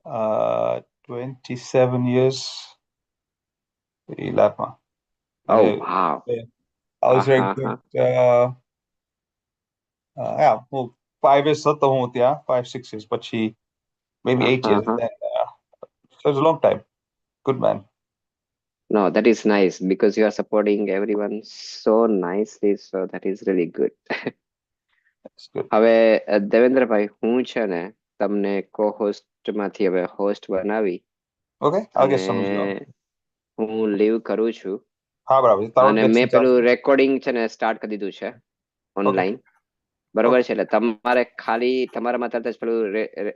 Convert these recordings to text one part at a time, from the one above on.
27 years. 11. Oh, wow. I was very good. Yeah, well, 5 years હતો હું ત્યાં, 5, 6 years, પછી maybe 8 years. Then, so it was a long time. Good man. No, that is nice because you are supporting everyone so nicely. So that is really good. That's good. હવે દેવેન્દ્રભાઈ, હું છે ને તમને co-host માંથી હવે host બનાવી Okay, I'll get અને some as well. હું લીવ કરું છું હા, બરાબર. તારું અને next મેં in પેલું charge. રેકોર્ડિંગ છે ને સ્ટાર્ટ કરી દીધું છે ઓનલાઈન. બરોબર Okay. છે, એટલે તમારે ખાલી તમારામાં તરત જ પેલું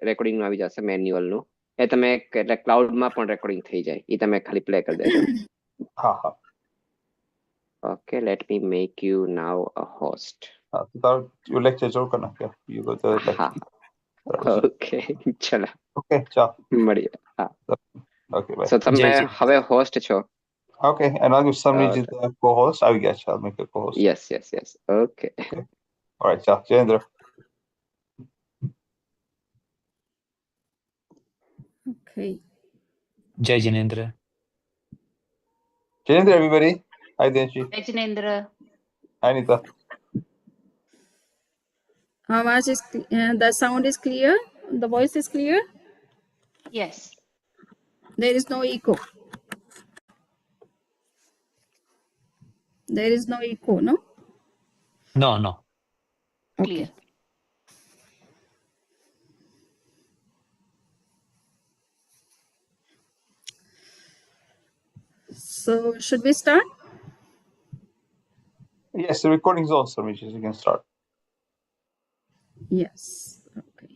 રેકોર્ડિંગ આવી જશે મેન્યુઅલ નું. એ તમે એટલે ક્લાઉડમાં પણ રેકોર્ડિંગ થઈ જાય, એ તમે ખાલી પ્લે કરી દેજો. હા હા. Okay, let me make you now a host. હા, તો તારું lecture ચાલુ કર નાખ. You go to the lecture. હા, okay, ચલો. Okay, ચાલ. મળીએ. હા. Okay, bye. So તમે હવે હોસ્ટ છો? Okay, and I'll give Samriji the co-host. I will get you. I'll make a co-host. Yes. Okay. All right, ciao. Jayendra. Okay. Jai Jinendra. Jayendra, everybody. Hi, Denshi. Jai Jinendra. Hi, Nita. The sound is clear? The voice is clear? Yes. There is no echo. There is no echo, no? No. Clear. Okay. So, should we start? Yes, the recording is on, Samriji. You can start. Yes. Okay.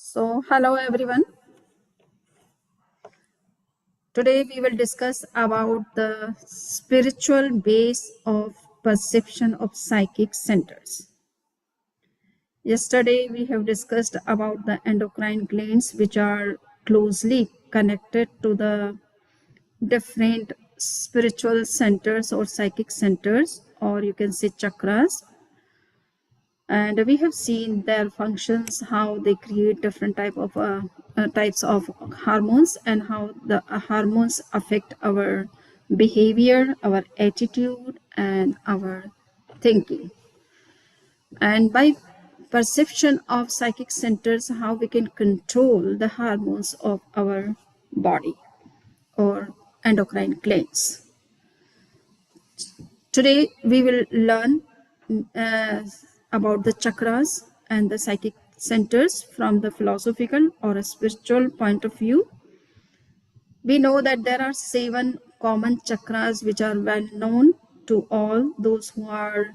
So, hello everyone. Today we will discuss about the spiritual base of perception of psychic centers. Yesterday we have discussed about the endocrine glands, which are closely connected to the different spiritual centers or psychic centers, or you can say chakras. And we have seen their functions, how they create different types of hormones, and how the hormones affect our behavior, our attitude, and our thinking. And by perception of psychic centers, how we can control the hormones of our body or endocrine glands. Today we will learn about the chakras and the psychic centers from the philosophical or a spiritual point of view. We know that there are 7 common chakras which are well known to all those who are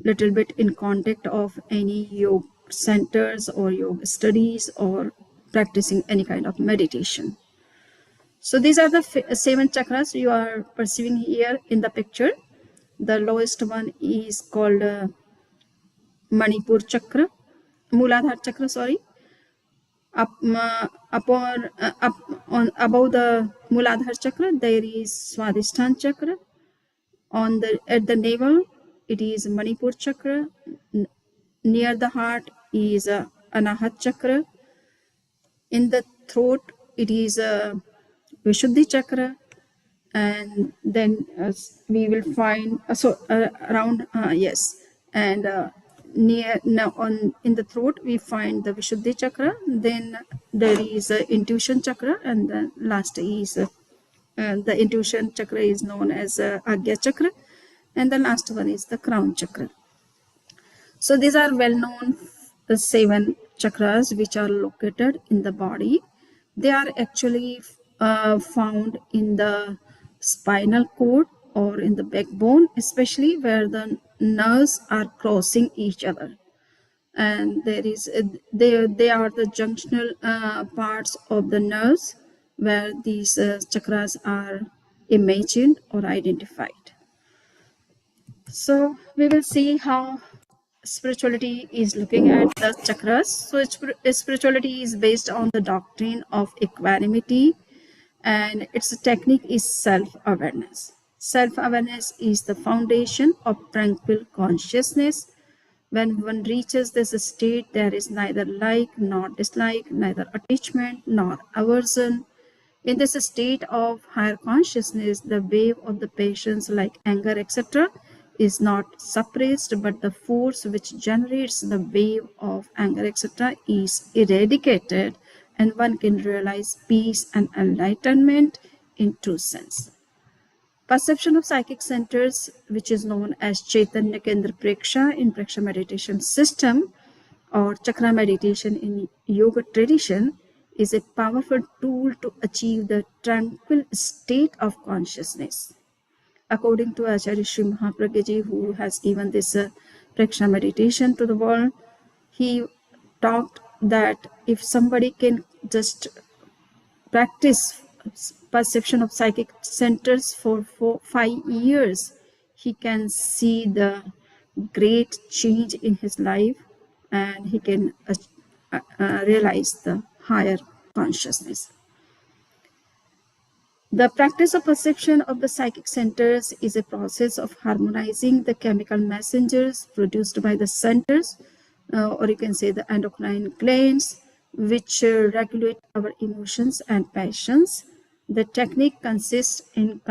little bit in contact of any yoga centers or yoga studies or practicing any kind of meditation. So these are the 7 chakras you are perceiving here in the picture. The lowest one is called Manipur chakra, Muladhara chakra, sorry. Above the Muladhara chakra, there is Swadhisthana chakra. At the navel, it is Manipur chakra. Near the heart is Anahat chakra. In the throat, it is Vishuddhi chakra. And then we will find around yes, and in the throat we find the Vishuddhi chakra. Then there is a intuition chakra, and the last is the intuition chakra is known as Agya chakra, and the last one is the crown chakra. So these are well-known 7 chakras which are located in the body. They are actually found in the spinal cord or in the backbone, especially where the nerves are crossing each other. And there is they are the junctional parts of the nerves where these chakras are imagined or identified. So we will see how spirituality is looking at the chakras. So spirituality is based on the doctrine of equanimity, and its technique is self-awareness. Self-awareness is the foundation of tranquil consciousness. When one reaches this state, there is neither like nor dislike, neither attachment nor aversion. In this state of higher consciousness, the wave of the passions like anger, etc., is not suppressed, but the force which generates the wave of anger, etc., is eradicated, and one can realize peace and enlightenment in true sense. Perception of psychic centers, which is known as Chaitanya Kendra Preksha in Preksha meditation system or chakra meditation in yoga tradition, is a powerful tool to achieve the tranquil state of consciousness. According to Acharya Sri Mahapragya Ji, who has given this Preksha meditation to the world, he talked that if somebody can just practice perception of psychic centers for 5 years, he can see the great change in his life, and he can realize the higher consciousness. The practice of perception of the psychic centers is a process of harmonizing the chemical messengers produced by the centers, or you can say the endocrine glands, which regulate our emotions and passions. The technique consists in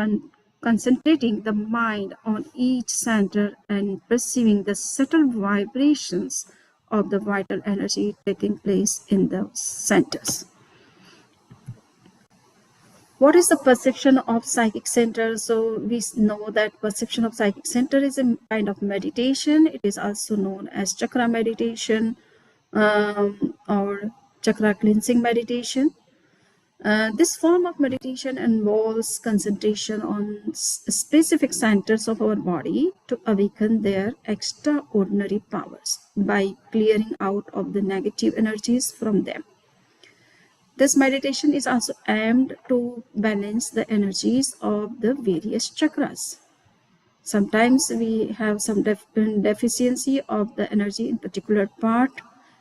concentrating the mind on each center and perceiving the subtle vibrations of the vital energy taking place in the centers. What is the perception of psychic center? So we know that perception of psychic center is a kind of meditation. It is also known as chakra meditation or chakra cleansing meditation. This form of meditation involves concentration on specific centers of our body to awaken their extraordinary powers by clearing out of the negative energies from them. This meditation is also aimed to balance the energies of the various chakras. Sometimes we have some deficiency of the energy in particular part,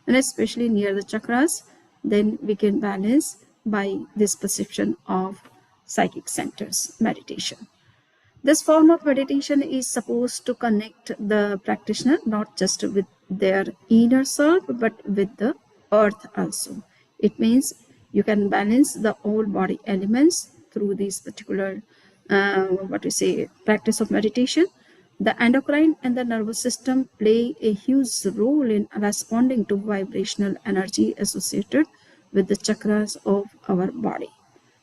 and especially near the chakras, then we can balance by this perception of psychic centers meditation. This form of meditation is supposed to connect the practitioner not just with their inner self, but with the earth also. It means you can balance the whole body elements through this particular practice of meditation. The endocrine and the nervous system play a huge role in responding to vibrational energy associated with the chakras of our body.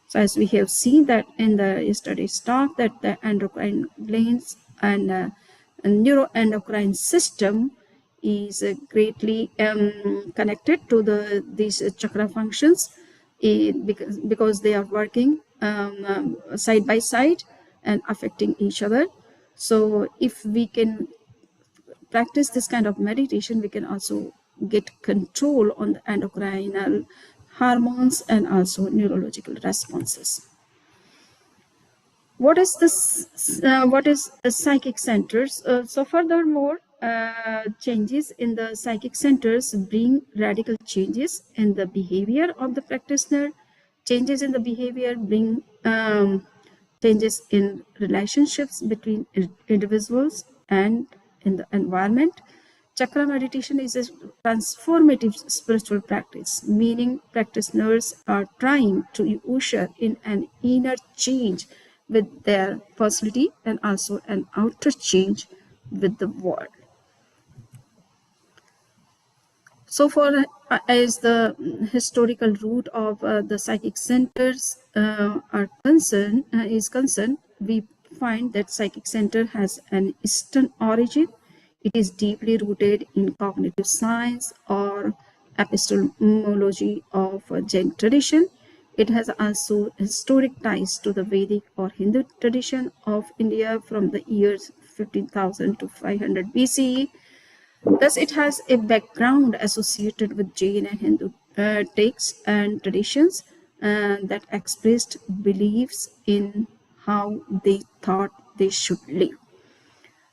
So as we have seen that in the yesterday's talk, that the endocrine glands and neuroendocrine system is greatly connected to these chakra functions, because they are working side by side and affecting each other. So if we can practice this kind of meditation, we can also get control on the endocrinal hormones and also neurological responses. What is this? What is psychic centers? So furthermore, changes in the psychic centers bring radical changes in the behavior of the practitioner. Changes in the behavior bring changes in relationships between individuals and in the environment. Chakra meditation is a transformative spiritual practice, meaning practitioners are trying to usher in an inner change with their personality and also an outer change with the world. So for as the historical root of the psychic centers is concerned, we find that psychic center has an Eastern origin. It is deeply rooted in cognitive science or epistemology of Jain tradition. It has also historic ties to the Vedic or Hindu tradition of India from the years 15,000 to 500 BCE. Thus, it has a background associated with Jain and Hindu texts and traditions that expressed beliefs in how they thought they should live.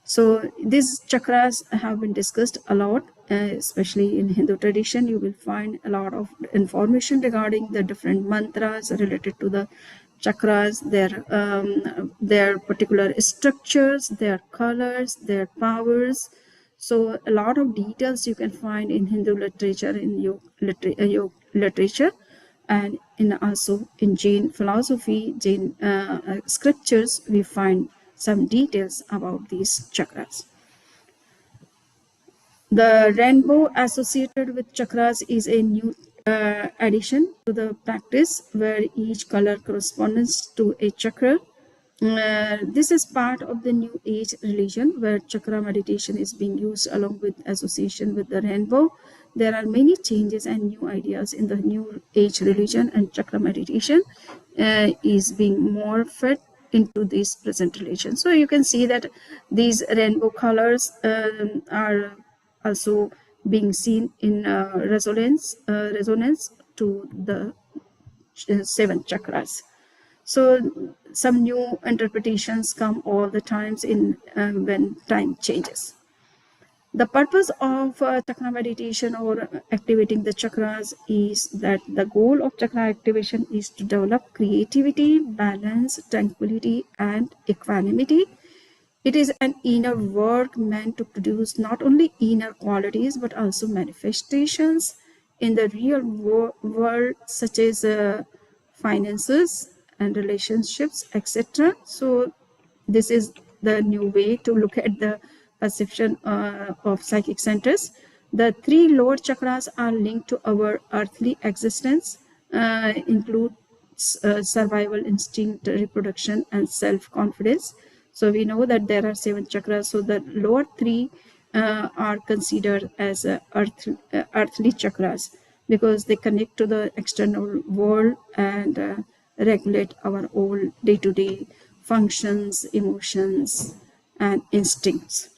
So these chakras have been discussed a lot, especially in Hindu tradition. You will find a lot of information regarding the different mantras related to the chakras, their particular structures, their colors, their powers. So a lot of details you can find in Hindu literature, in yoga literature, and also in Jain philosophy, Jain scriptures, we find some details about these chakras. The rainbow associated with chakras is a new addition to the practice where each color corresponds to a chakra. This is part of the New Age religion where chakra meditation is being used along with association with the rainbow. There are many changes and new ideas in the New Age religion, and chakra meditation is being morphed into this present religion. So you can see that these rainbow colors are also being seen in resonance to the 7 chakras. So some new interpretations come all the times in when time changes. The purpose of chakra meditation or activating the chakras is that the goal of chakra activation is to develop creativity, balance, tranquility, and equanimity. It is an inner work meant to produce not only inner qualities but also manifestations in the real world, such as finances and relationships, etc. So this is the new way to look at the perception of psychic centers. The 3 lower chakras are linked to our earthly existence, include survival instinct, reproduction, and self-confidence. So we know that there are 7 chakras. So the lower 3 are considered as earthly chakras because they connect to the external world and regulate our own day-to-day functions, emotions, and instincts.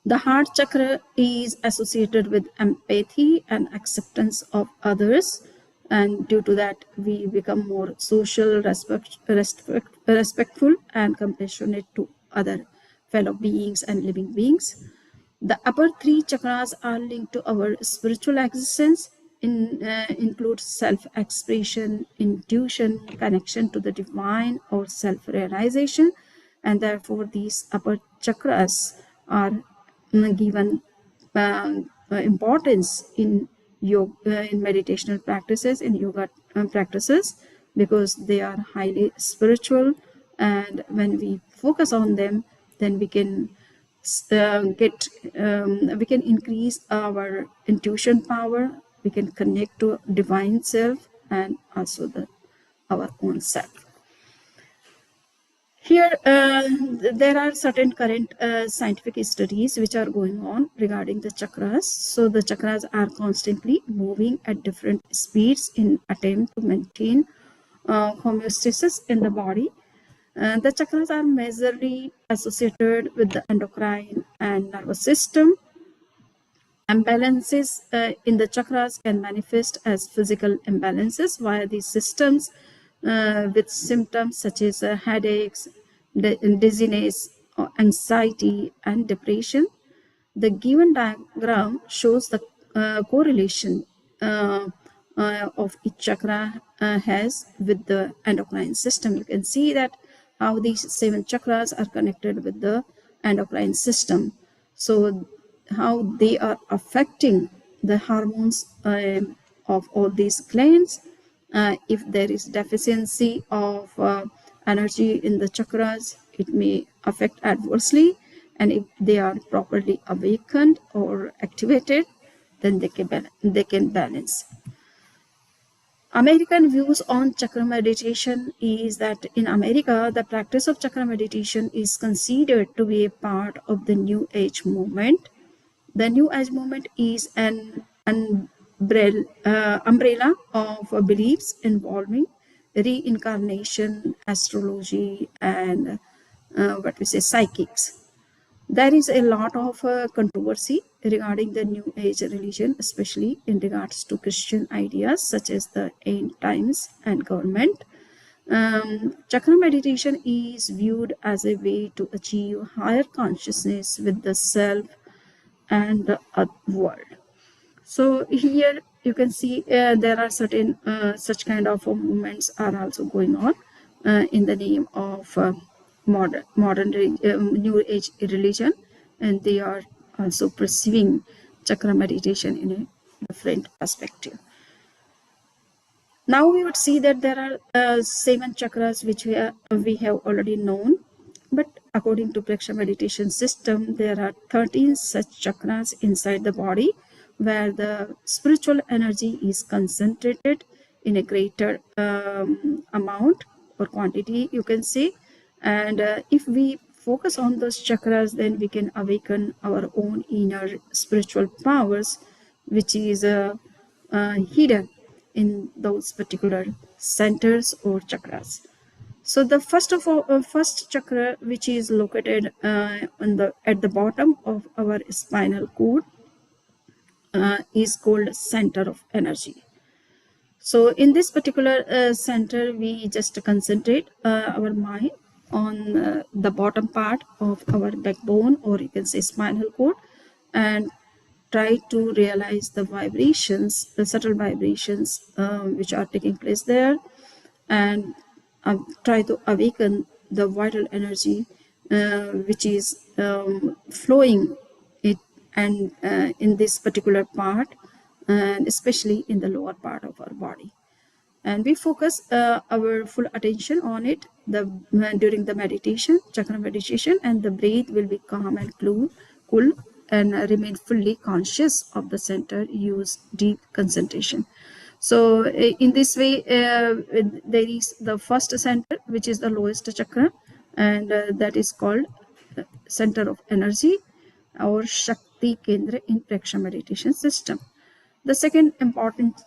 The heart chakra is associated with empathy and acceptance of others, and due to that we become more social, respectful, and compassionate to other fellow beings and living beings. The upper 3 chakras are linked to our spiritual existence, include self-expression, intuition, connection to the divine, or self-realization, and therefore these upper chakras are given importance in yoga, in meditational practices, in yoga practices, because they are highly spiritual, and when we focus on them, then we can we can increase our intuition power, we can connect to divine self and also our own self. Here, there are certain current scientific studies which are going on regarding the chakras. So the chakras are constantly moving at different speeds in attempt to maintain homeostasis in the body. The chakras are majorly associated with the endocrine and nervous system. Imbalances in the chakras can manifest as physical imbalances via these systems with symptoms such as headaches, dizziness, anxiety, and depression. The given diagram shows the correlation of each chakra has with the endocrine system. You can see that how these 7 chakras are connected with the endocrine system. So how they are affecting the hormones of all these glands. If there is deficiency of energy in the chakras, it may affect adversely, and if they are properly awakened or activated, then they can balance. American views on chakra meditation is that in America, the practice of chakra meditation is considered to be a part of the New Age movement. The New Age movement is an umbrella of beliefs involving reincarnation, astrology, and psychics. There is a lot of controversy regarding the New Age religion, especially in regards to Christian ideas such as the end times and government. Chakra meditation is viewed as a way to achieve higher consciousness with the self and the world. So here you can see there are certain such kind of movements are also going on in the name of modern New Age religion, and they are also perceiving chakra meditation in a different perspective. Now we would see that there are 7 chakras which we have already known, but according to Praksha meditation system, there are 13 such chakras inside the body where the spiritual energy is concentrated in a greater amount or quantity, you can say. And if we focus on those chakras, then we can awaken our own inner spiritual powers, which is hidden in those particular centers or chakras. So the first chakra, which is located at the bottom of our spinal cord, is called center of energy. So in this particular center, we just concentrate our mind on the bottom part of our backbone, or you can say spinal cord, and try to realize the vibrations, the subtle vibrations which are taking place there, and try to awaken the vital energy which is flowing it and in this particular part, and especially in the lower part of our body. And we focus our full attention on it during the meditation, chakra meditation, and the breath will be calm and cool, and remain fully conscious of the center. Use deep concentration. So in this way, there is the first center, which is the lowest chakra, and that is called center of energy or Shakti Kendra in Praksha meditation system. The second important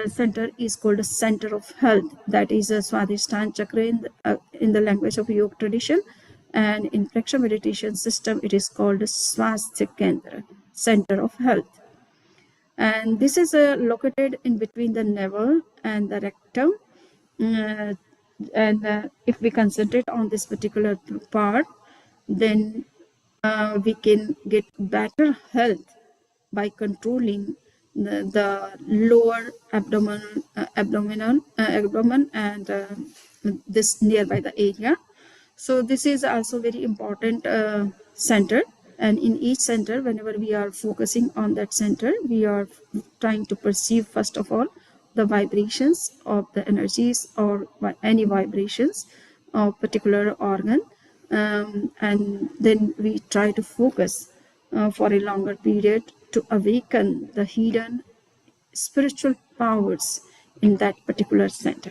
center is called center of health, that is a Swadhisthana chakra in the language of yoga tradition, and in Praksha meditation system it is called Swasthya Kendra, center of health. And this is located in between the navel and the rectum, and if we concentrate on this particular part, then we can get better health by controlling the lower abdomen and this nearby the area. So this is also very important center, and in each center, whenever we are focusing on that center, we are trying to perceive first of all the vibrations of the energies or any vibrations of particular organ, and then we try to focus for a longer period to awaken the hidden spiritual powers in that particular center.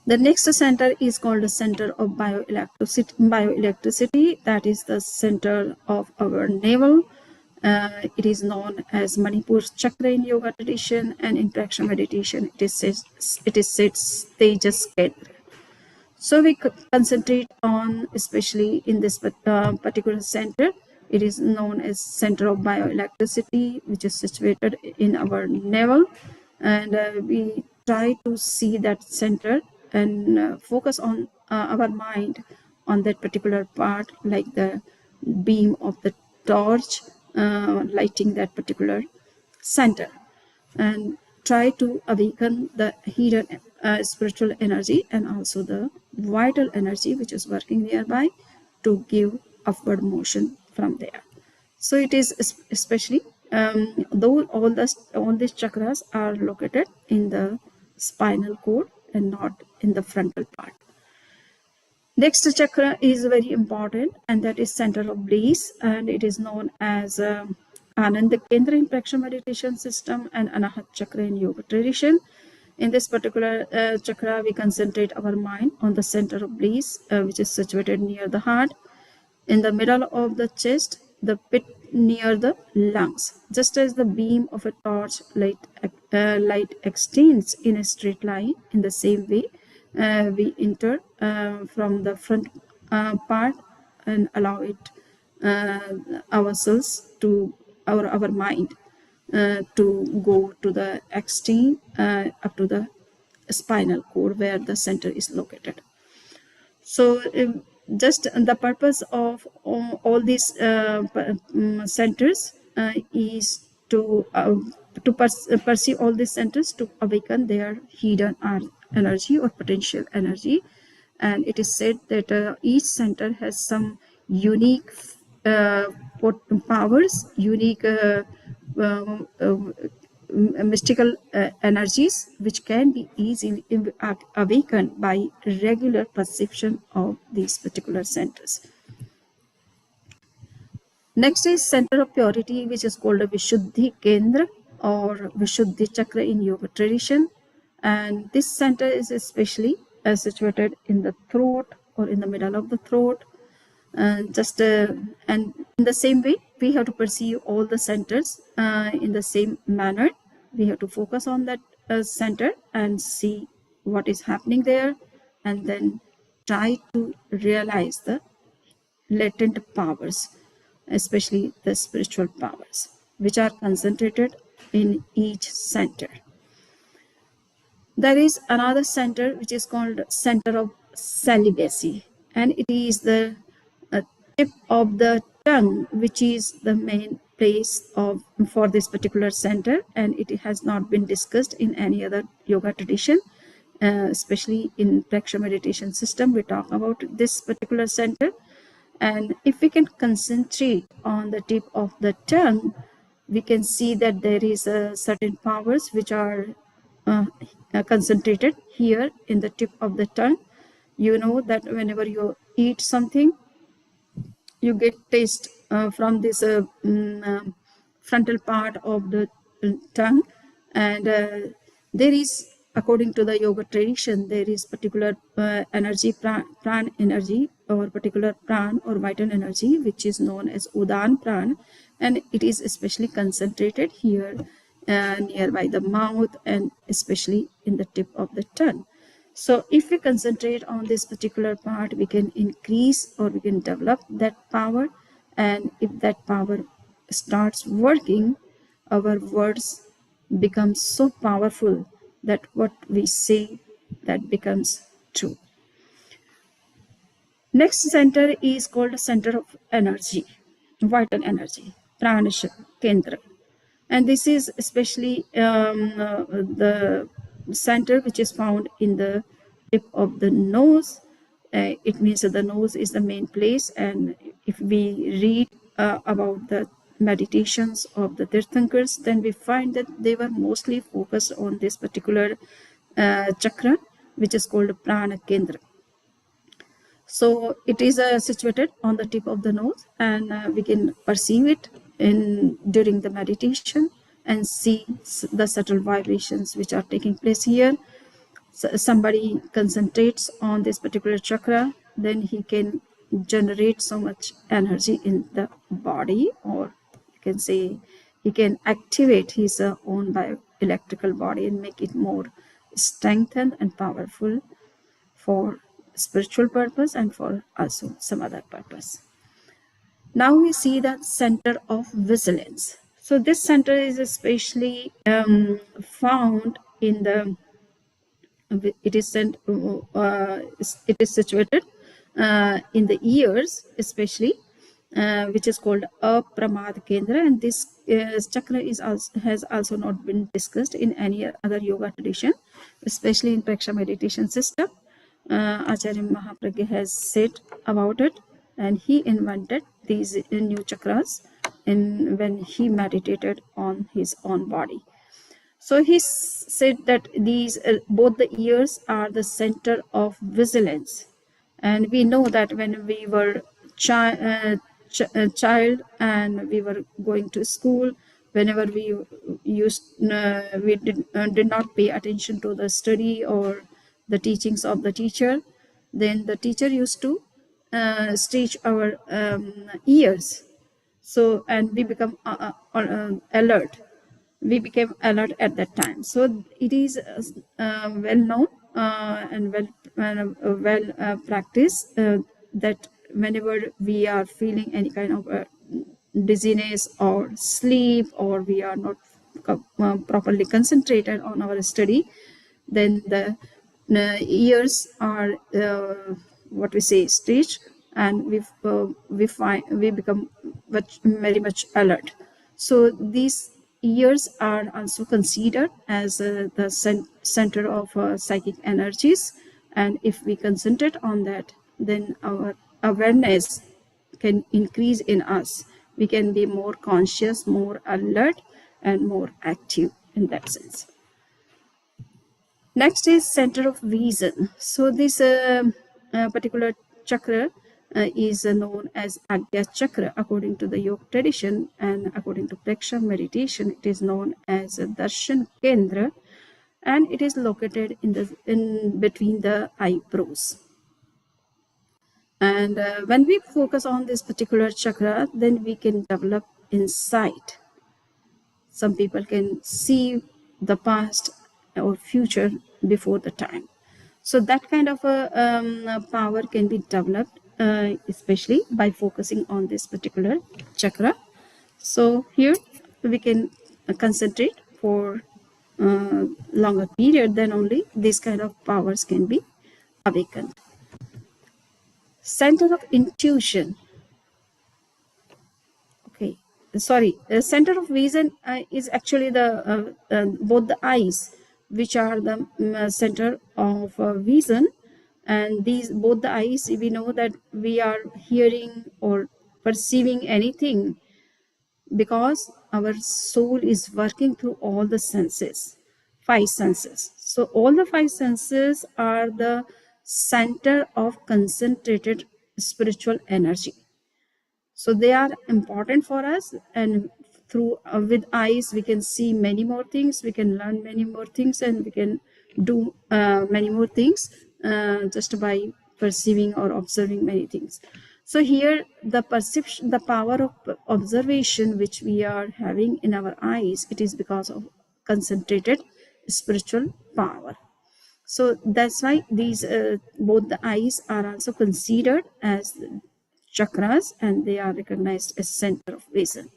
The next center is called the center of bioelectricity. That is the center of our navel. It is known as Manipur chakra in yoga tradition, and in Praksha meditation it is said Tejas Kendra. So we concentrate on, especially in this particular center, it is known as center of bioelectricity, which is situated in our navel, and we try to see that center and focus on our mind on that particular part, like the beam of the torch lighting that particular center, and try to awaken the hidden spiritual energy and also the vital energy which is working nearby to give upward motion from there. So it is especially though all these chakras are located in the spinal cord and not in the frontal part. Next chakra is very important, and that is center of bliss, and it is known as Ananda Kendra in Praksha meditation system and Anahat Chakra in yoga tradition. In this particular chakra, we concentrate our mind on the center of bliss, which is situated near the heart, in the middle of the chest, the pit near the lungs. Just as the beam of a torch light extends in a straight line, in the same way, we enter from the front part and allow it ourselves to our mind to go to the extreme up to the spinal cord where the center is located. So just the purpose of all these centers is to pursue all these centers to awaken their hidden energy or potential energy. And it is said that each center has some unique powers, unique mystical energies which can be easily awakened by regular perception of these particular centers. Next is center of purity, which is called a Vishuddhi Kendra or Vishuddhi Chakra in yoga tradition. And this center is especially situated in the throat or in the middle of the throat. And in the same way, we have to perceive all the centers in the same manner. We have to focus on that center and see what is happening there, and then try to realize the latent powers, especially the spiritual powers, which are concentrated in each center. There is another center which is called center of celibacy, and it is the tip of the tongue, which is the main place for this particular center, and it has not been discussed in any other yoga tradition, especially in Praksha meditation system. We talk about this particular center, and if we can concentrate on the tip of the tongue, we can see that there is certain powers which are concentrated here in the tip of the tongue. You know that whenever you eat something, you get taste from this frontal part of the tongue, and there is, according to the yoga tradition, there is particular energy, pran energy, or particular pran or vital energy, which is known as Udan pran, and it is especially concentrated here nearby the mouth and especially in the tip of the tongue. So if we concentrate on this particular part, we can increase or we can develop that power. And if that power starts working, our words become so powerful that what we say, that becomes true. Next center is called center of energy, vital energy, Prana Kendra. And this is especially the center which is found in the tip of the nose. It means that the nose is the main place, and if we read about the meditations of the Tirthankars, then we find that they were mostly focused on this particular chakra, which is called Prana Kendra. So it is situated on the tip of the nose, and we can perceive it during the meditation and see the subtle vibrations which are taking place here. So somebody concentrates on this particular chakra, then he can generate so much energy in the body, or you can say he can activate his own bioelectrical body and make it more strengthened and powerful for spiritual purpose and for also some other purpose. Now we see the center of vigilance. So this center is especially found in the, it is situated in the ears especially, which is called Apramad Kendra, and this chakra has also not been discussed in any other yoga tradition, especially in Praksha meditation system. Acharya Mahapragya has said about it, and he invented these new chakras when he meditated on his own body. So he said that these both the ears are the center of vigilance, and we know that when we were child and we were going to school, whenever we did not pay attention to the study or the teachings of the teacher, then the teacher used to stretch our ears. So, and we become alert. We became alert at that time. So it is well known and well practiced that whenever we are feeling any kind of dizziness or sleep, or we are not properly concentrated on our study, then the ears are what we say stretched, and we become very much alert. So these ears are also considered as the center of psychic energies, and if we concentrate on that, then our awareness can increase in us. We can be more conscious, more alert, and more active in that sense. Next is center of vision. So this particular chakra is known as Agya Chakra according to the yoga tradition, and according to Preksha meditation, it is known as Darshan Kendra, and it is located in between the eyebrows. And when we focus on this particular chakra, then we can develop insight. Some people can see the past or future before the time. So that kind of a power can be developed, especially by focusing on this particular chakra. So here we can concentrate for longer period, then only these kind of powers can be awakened. Center of intuition. Okay, sorry. The center of vision is actually the both the eyes, which are the center of vision, and these both the eyes, we know that we are hearing or perceiving anything because our soul is working through all the senses, 5 senses. So all the 5 senses are the center of concentrated spiritual energy. So they are important for us, and through with eyes we can see many more things, we can learn many more things, and we can do many more things just by perceiving or observing many things. So here the perception, the power of observation which we are having in our eyes, it is because of concentrated spiritual power. So that's why these both the eyes are also considered as chakras, and they are recognized as center of vision.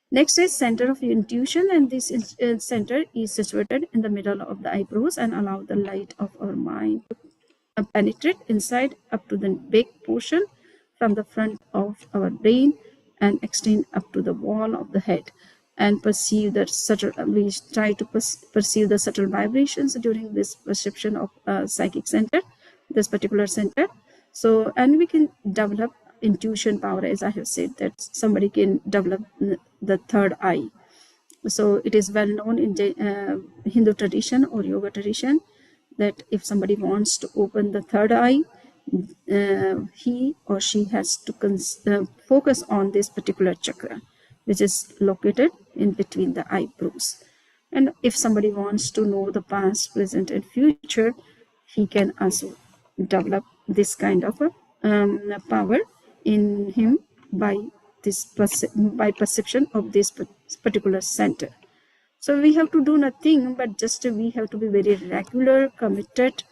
Next is center of intuition, and this center is situated in the middle of the eyebrows and allow the light of our mind to penetrate inside up to the big portion from the front of our brain and extend up to the wall of the head, and perceive the subtle, we try to perceive the subtle vibrations during this perception of psychic center, this particular center. So, and we can develop intuition power, as I have said, that somebody can develop the third eye. So it is well known in Hindu tradition or yoga tradition that if somebody wants to open the third eye, he or she has to focus on this particular chakra, which is located in between the eyebrows. And if somebody wants to know the past, present, and future, he can also develop this kind of a power in him by this by perception of this particular center. So we have to do nothing, but just we have to be very regular, committed,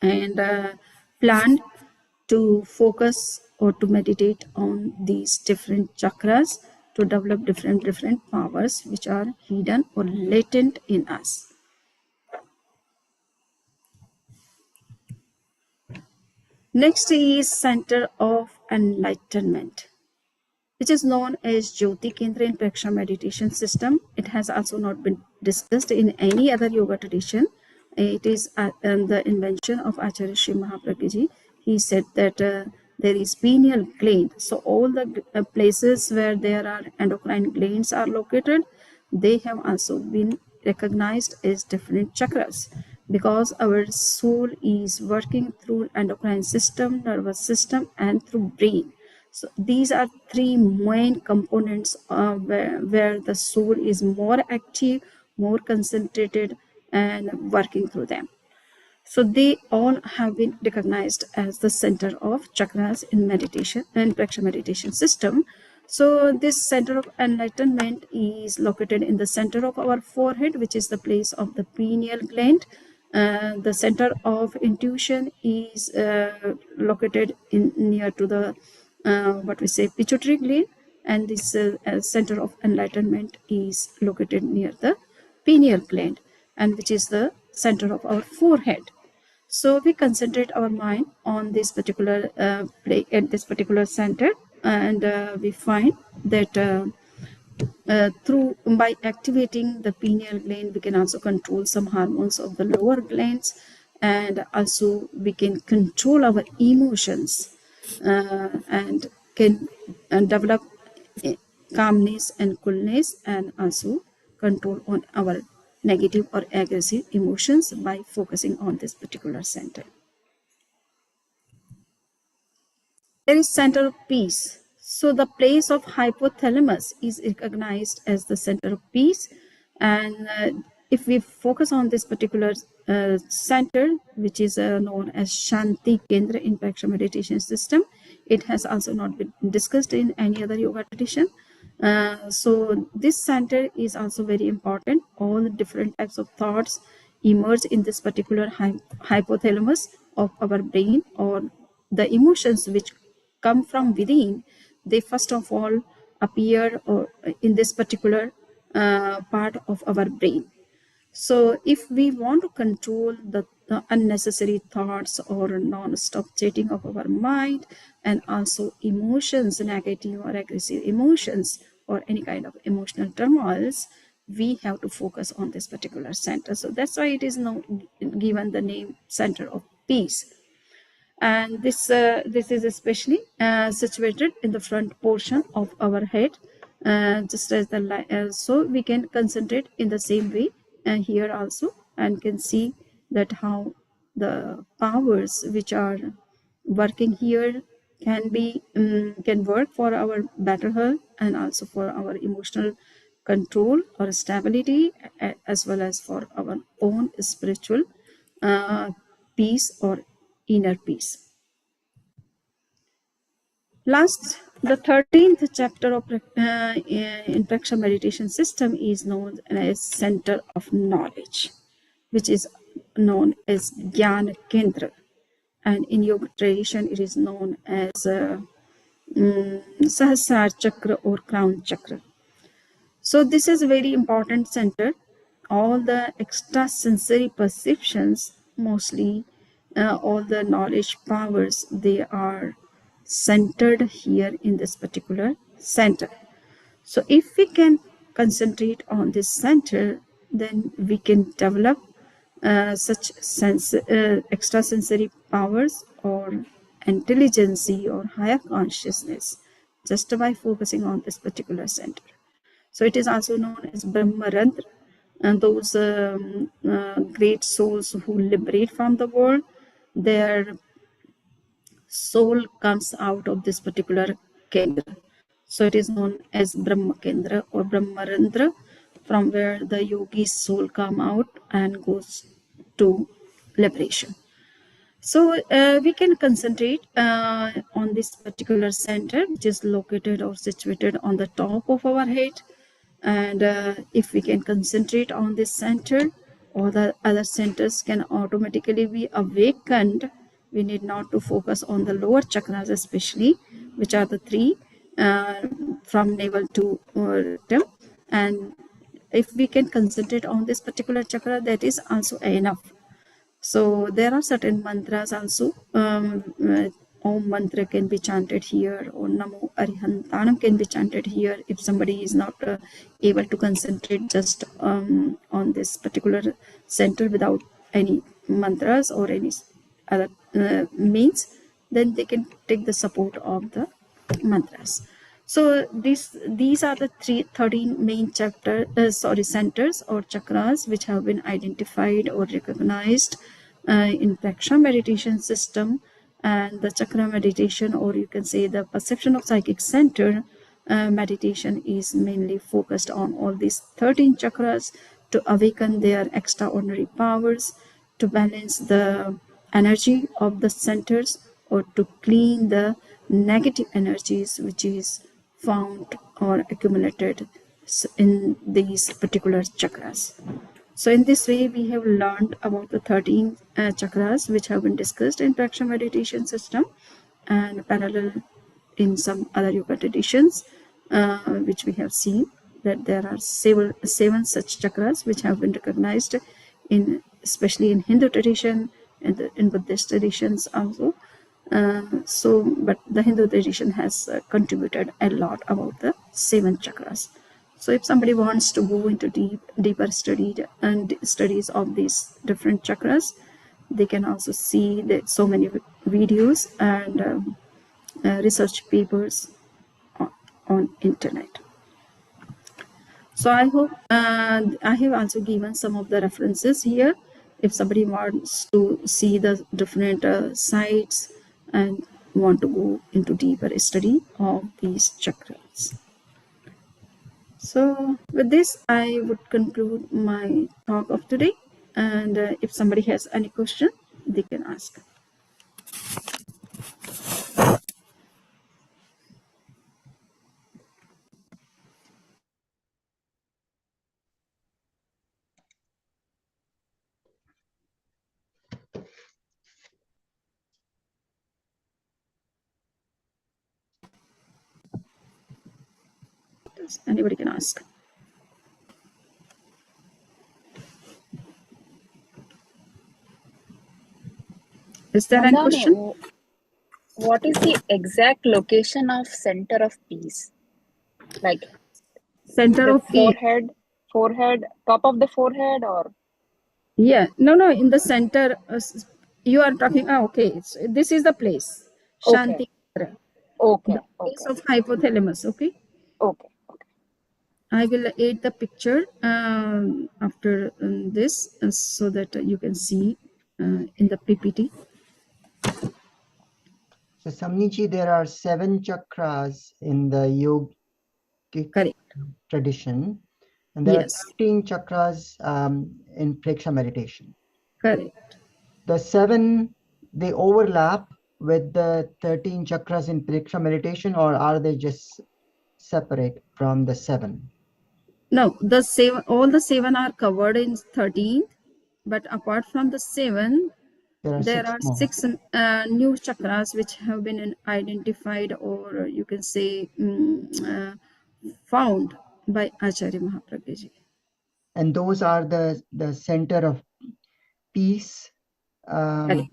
and planned to focus or to meditate on these different chakras to develop different powers which are hidden or latent in us. Next is center of enlightenment, which is known as Jyoti Kendra in Preksha meditation system. It has also not been discussed in any other yoga tradition. It is the invention of Acharya Sri Mahapragya Ji. He said that there is pineal gland. So all the places where there are endocrine glands are located, they have also been recognized as different chakras, because our soul is working through endocrine system, nervous system, and through brain. So these are three main components where the soul is more active, more concentrated, and working through them. So they all have been recognized as the center of chakras in meditation and Praksha meditation system. So this center of enlightenment is located in the center of our forehead, which is the place of the pineal gland. The center of intuition is located near to the what we say pituitary gland, and this center of enlightenment is located near the pineal gland, and which is the center of our forehead. So we concentrate our mind on this particular at this particular center, and we find that by activating the pineal gland, we can also control some hormones of the lower glands, and also we can control our emotions and can develop calmness and coolness, and also control on our negative or aggressive emotions by focusing on this particular center. There is center of peace. So the place of hypothalamus is recognized as the center of peace, and if we focus on this particular center, which is known as Shanti Kendra in Praksha meditation system, it has also not been discussed in any other yoga tradition. So this center is also very important. All the different types of thoughts emerge in this particular hypothalamus of our brain, or the emotions which come from within, they first of all appear in this particular part of our brain. So if we want to control the unnecessary thoughts or non-stop chatting of our mind, and also emotions, negative or aggressive emotions, or any kind of emotional turmoils, we have to focus on this particular center. So that's why it is now given the name center of peace. And this is especially situated in the front portion of our head, just as the so we can concentrate in the same way here also, and can see that how the powers which are working here can work for our better health, and also for our emotional control or stability, as well as for our own spiritual peace or inner peace. Last, the 13th chapter of in Praksha meditation system is known as center of knowledge, which is known as Jnana Kendra, and in yoga tradition it is known as Sahasrara Chakra or Crown Chakra. So this is a very important center. All the extrasensory perceptions, mostly all the knowledge powers, they are centered here in this particular center. So if we can concentrate on this center, then we can develop such extrasensory powers or intelligence or higher consciousness just by focusing on this particular center. So it is also known as Brahmarandra, and those great souls who liberate from the world, their soul comes out of this particular Kendra. So it is known as Brahma Kendra or Brahmarandra, from where the yogi's soul come out and goes to liberation. So we can concentrate on this particular center, which is located or situated on the top of our head. And if we can concentrate on this center, all the other centers can automatically be awakened. We need not to focus on the lower chakras especially, which are the three from navel to rectum. And if we can concentrate on this particular chakra, that is also enough. So there are certain mantras also. Om mantra can be chanted here, or Namo Arihantanam can be chanted here if somebody is not able to concentrate just on this particular center without any mantras or any other means, then they can take the support of the mantras. So these are the 13 main centers or chakras which have been identified or recognized in Praksha meditation system, And the chakra meditation, or you can say the perception of psychic center meditation, is mainly focused on all these 13 chakras to awaken their extraordinary powers, to balance the energy of the centers, or to clean the negative energies which is found or accumulated in these particular chakras. So in this way, we have learned about the 13 chakras which have been discussed in Praksha meditation system, and parallel in some other yoga traditions, which we have seen that there are seven such chakras which have been recognized in, especially in Hindu tradition and in Buddhist traditions also. But the Hindu tradition has contributed a lot about the 7 chakras. So if somebody wants to go into deeper studies of these different chakras, they can also see so many videos and research papers on internet. So I hope I have also given some of the references here. If somebody wants to see the different sites and want to go into deeper study of these chakras. So with this, I would conclude my talk of today. And if somebody has any question, they can ask. Anybody can ask. Is there any Mandani, question? what is the exact location of center of peace? Like Center the of peace. forehead, top of the forehead, or? Yeah, no, in the center. You are talking. Okay, so this is the place. Shanti. Okay. The place of hypothalamus. Okay. Okay. I will add the picture after this so that you can see in the PPT. So Samniji, there are 7 chakras in the yogic tradition, and there are 13 chakras in Preksha meditation. Correct. The 7, they overlap with the 13 chakras in Preksha meditation, or are they just separate from the 7? No, all the 7 are covered in 13, but apart from the 7, there are 6 new chakras which have been identified, or you can say found by Acharya Mahapragya Ji. And those are the center of peace and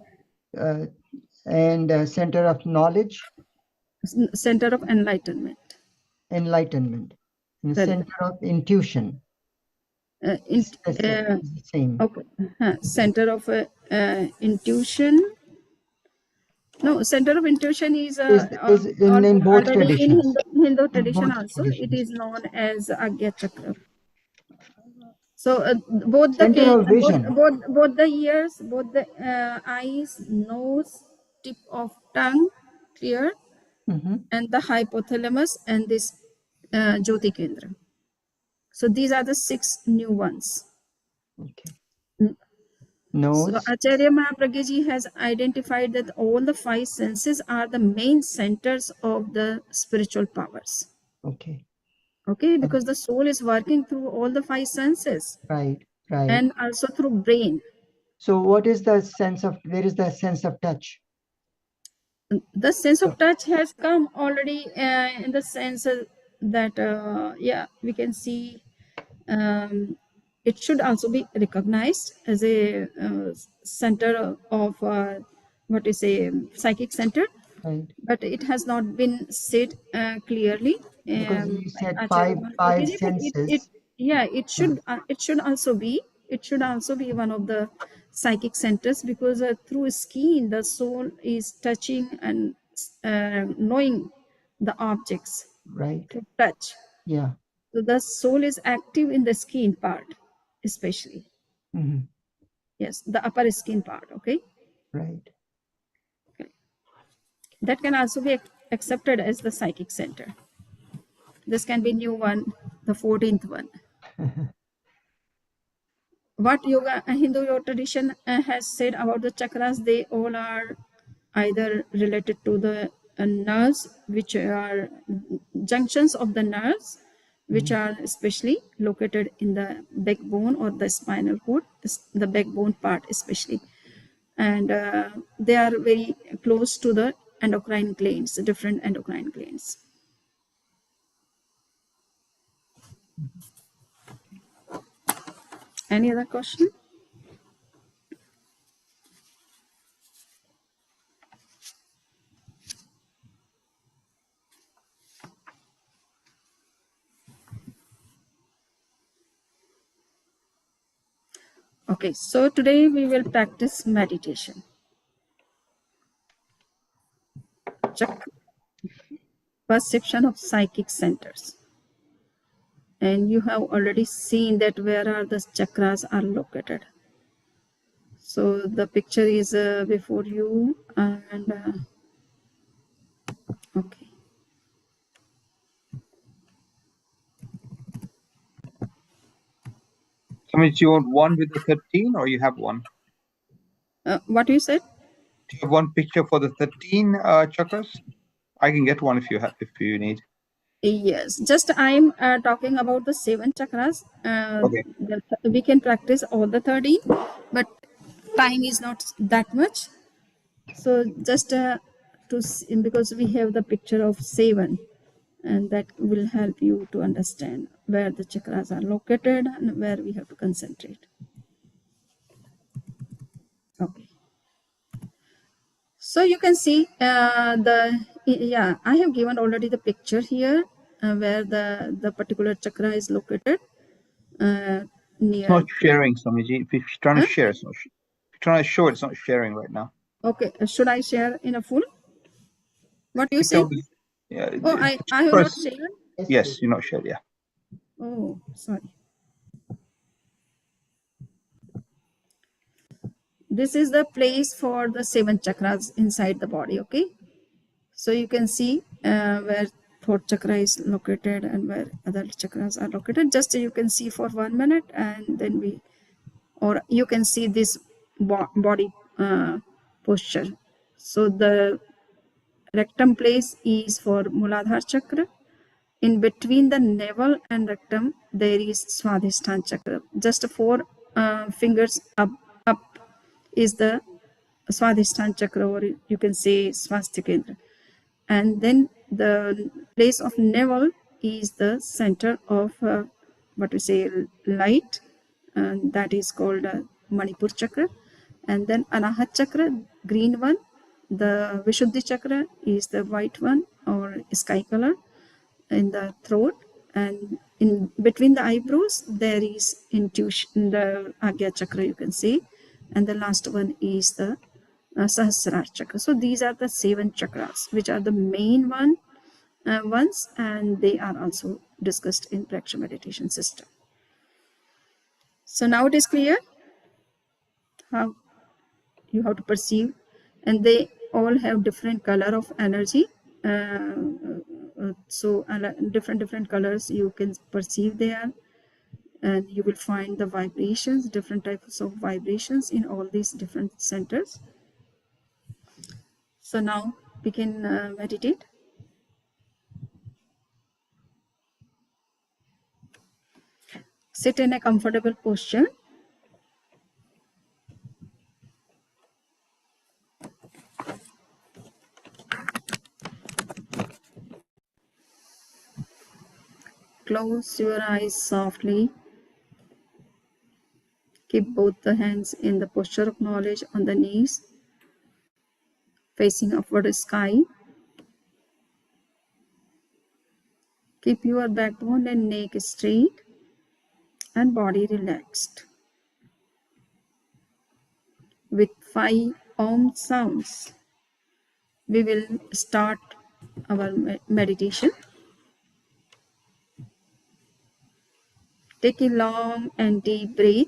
center of knowledge, center of enlightenment, and center of intuition. Same. Okay. Center of intuition. No, center of intuition is in both traditions. In Hindu tradition also, it is known as Agya Chakra. So both the ears, both the eyes, nose, tip of tongue, clear, and the hypothalamus and this Jyoti Kendra. So these are the 6 new ones. Okay. So Acharya Mahapragya Ji has identified that all the 5 senses are the main centers of the spiritual powers. Okay. Okay, because the soul is working through all the 5 senses. Right. And also through brain. So where is the sense of touch? The sense of touch has come already in the sense that, we can see it should also be recognized as a center of psychic center. Right. But it has not been said clearly. Because you said five senses. It should also be one of the psychic centers, because through skin the soul is touching and knowing the objects. Right. To touch. Yeah. So the soul is active in the skin part, especially. Yes, the upper skin part. Okay. Right. Okay. That can also be accepted as the psychic center. This can be new one, the 14th one. What yoga, Hindu yoga tradition has said about the chakras, they all are either related to the nerves, which are junctions of the nerves, which are especially located in the backbone or the spinal cord, the backbone part especially. And they are very close to the endocrine glands, different endocrine glands. Any other question? Okay, so today we will practice meditation. Check perception of psychic centers. And you have already seen that where are the chakras are located. So the picture is before you and okay. Swamiji, do you want one with the 13 or you have one? What you said? Do you have one picture for the 13 chakras? I can get one if you need. Yes, just I'm talking about the 7 chakras. Okay. We can practice all the 13, but time is not that much. So just because we have the picture of 7, and that will help you to understand where the chakras are located and where we have to concentrate. Okay. So you can see I have given already the picture here where the particular chakra is located near. It's not sharing, Swamiji. If you're trying to share, if you're trying to show it, it's not sharing right now. Okay, should I share in a full? What you say? Yeah. Oh, I have not shared. Yes, you're not shared. Yeah. Oh, sorry. This is the place for the 7 chakras inside the body. Okay, so you can see where throat chakra is located and where other chakras are located. Just you can see for 1 minute, and then or you can see this body posture. So the rectum place is for Muladhara chakra. In between the navel and rectum, there is Swadhisthana chakra. Just 4 fingers up is the Swadhisthana chakra, or you can say Swastikendra. And then the place of navel is the center of what we say light, and that is called Manipur chakra. And then Anahat chakra, green one. The Vishuddhi chakra is the white one or sky color in the throat. And in between the eyebrows, there is intuition, the Agya chakra, you can see. And the last one is the Sahasrara chakra. So these are the 7 chakras, which are the main ones, and they are also discussed in Praksha meditation system. So now it is clear how you have to perceive, and they all have different color of energy. So different colors you can perceive there, and you will find the vibrations, different types of vibrations in all these different centers. So now we can meditate. Sit in a comfortable posture. Close your eyes softly. Keep both the hands in the posture of knowledge on the knees, facing upward sky. Keep your backbone and neck straight and body relaxed. With 5 Om sounds, we will start our meditation. Take a long and deep breath.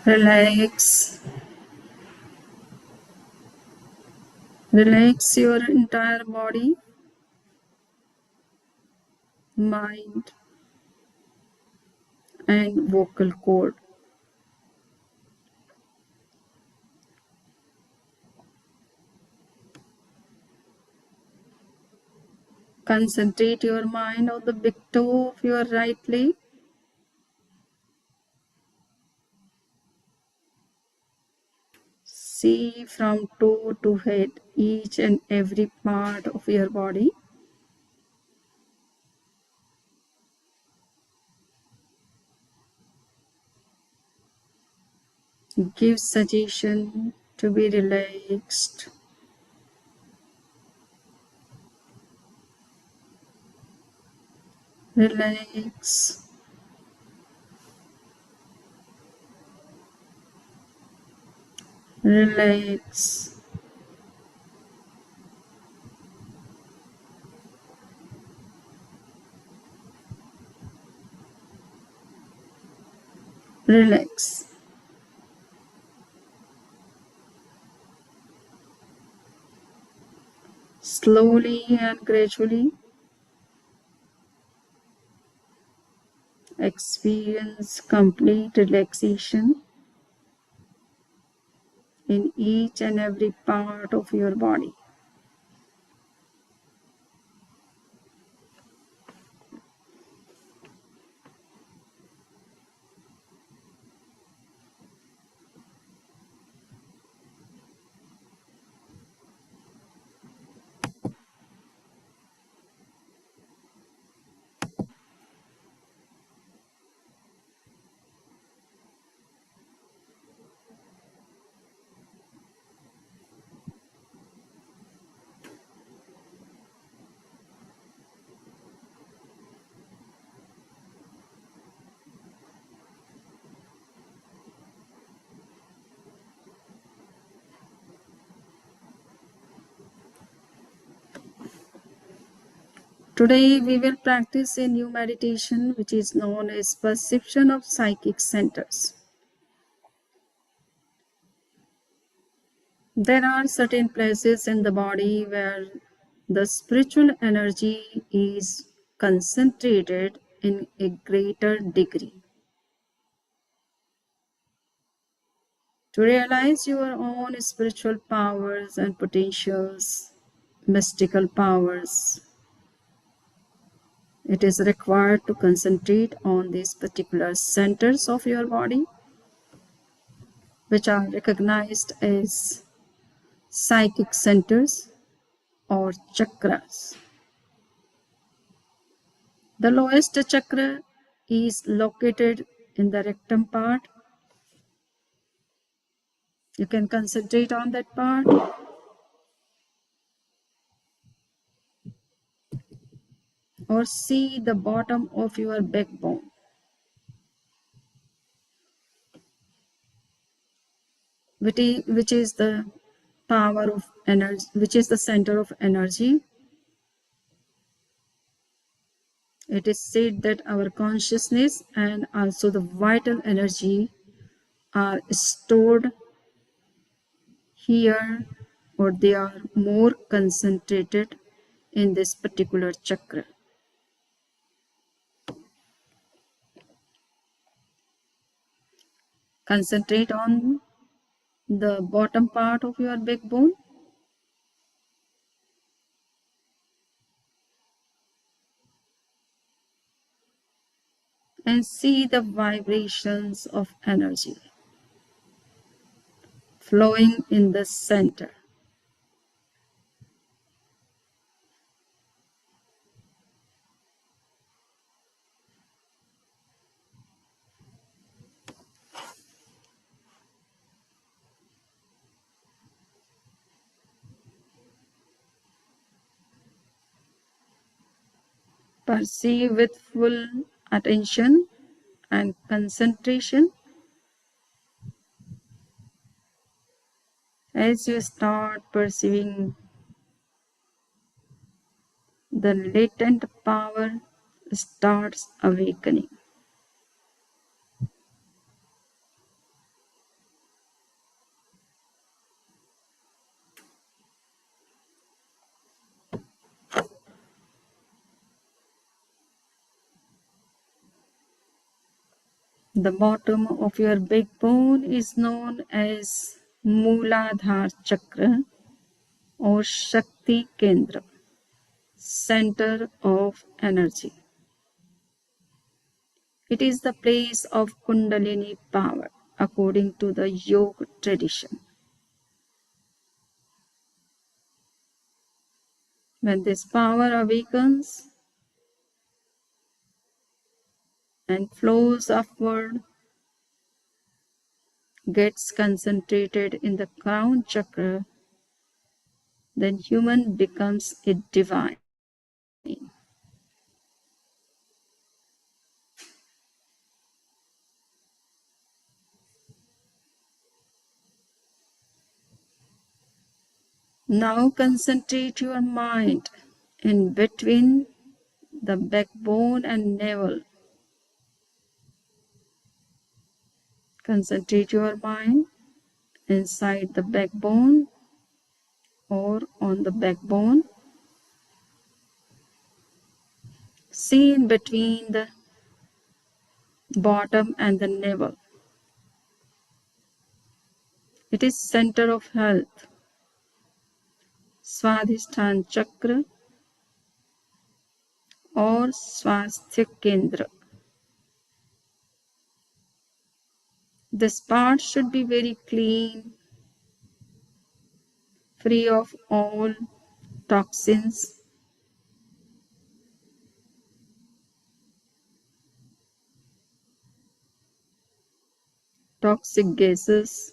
Relax. Relax your entire body, mind, and vocal cord. Concentrate your mind on the big toe of your right leg. See from toe to head each and every part of your body. Give suggestion to be relaxed. Relax. Relax. Relax. Slowly and gradually experience complete relaxation in each and every part of your body. Today we will practice a new meditation which is known as perception of psychic centers. There are certain places in the body where the spiritual energy is concentrated in a greater degree. To realize your own spiritual powers and potentials, mystical powers, it is required to concentrate on these particular centers of your body, which are recognized as psychic centers or chakras. The lowest chakra is located in the rectum part. You can concentrate on that part. or see the bottom of your backbone. Which is the power of energy, which is the center of energy. It is said that our consciousness and also the vital energy are stored here, or they are more concentrated in this particular chakra. Concentrate on the bottom part of your backbone and see the vibrations of energy flowing in the center. Perceive with full attention and concentration as you start perceiving the latent power starts awakening. The bottom of your backbone is known as Mooladhara Chakra or Shakti Kendra, center of energy. It is the place of Kundalini power according to the yoga tradition. When this power awakens and flows upward, gets concentrated in the crown chakra, then human becomes a divine. Now concentrate your mind in between the backbone and navel. Concentrate your mind inside the backbone or on the backbone. See in between the bottom and the navel. It is center of health, Swadhisthana Chakra or Swasthya Kendra. This part should be very clean, free of all toxins, toxic gases.